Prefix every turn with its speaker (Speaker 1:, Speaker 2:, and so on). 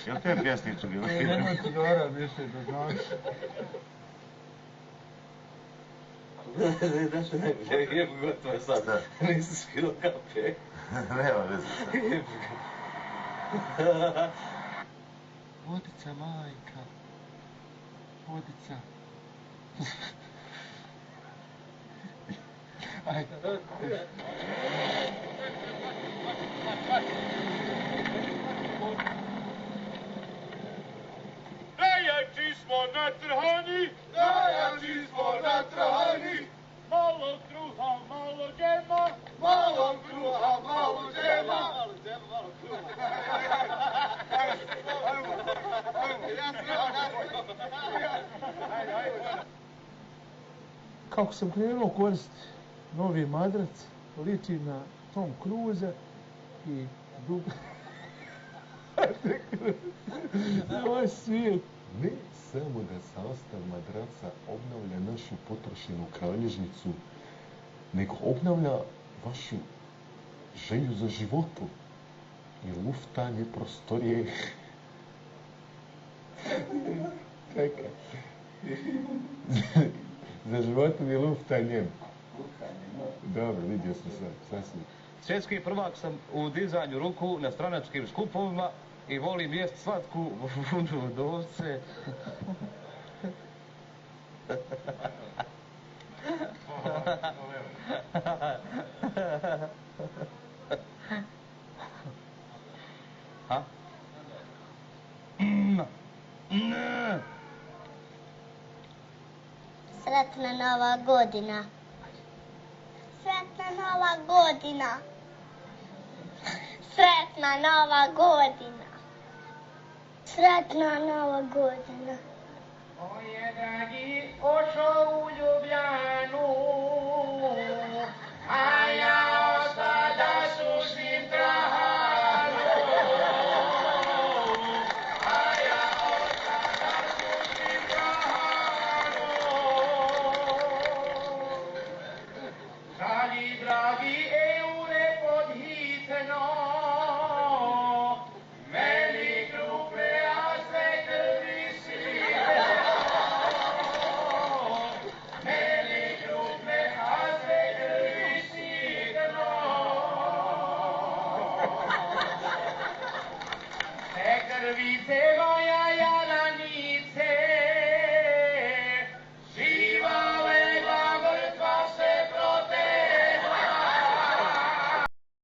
Speaker 1: Jel te pjesnicu bilo?
Speaker 2: Nemoj ti Dora više da znaš.
Speaker 3: Znaš što najbolje, jebu gotovo sad, nisi skilo kape.
Speaker 1: Nema veze sad.
Speaker 2: Vodica, majka. Vodica. Ajde.
Speaker 4: Najjači smo natrhani, najjači smo natrhani. Malo kruha, malo džema, malo kruha, malo džema. Malo džema, malo kruha.
Speaker 2: Kako sam krenuo koristiti novi madrac, liči na Tom Cruise i dugo... Ovaj svijet.
Speaker 5: Ne samo da sastav madraca obnavlja našu potrošenu kralježnicu, nego obnavlja vašu želju za životom i luftanje prostorije. Čekaj. Za životom i luftanjem. Dobro, vidio sam sad, sasvim.
Speaker 3: Svjetski prvak sam u dizanju ruku na stranačkim skupovima i volim jest slatku vunu od ovce. Ha? Ne.
Speaker 6: Sretna Nova godina. Sretna Nova godina. Sretna Nova godina. Sretna Nova godina.
Speaker 4: On je dragi ošao u Ljubljanu, a ja osta da sušim trahanu. A ja osta da sušim trahanu. Žali dragi eure podhitno, meni grupe, a sve krvi sitno. Meni grupe, a sve krvi sitno. Te krvice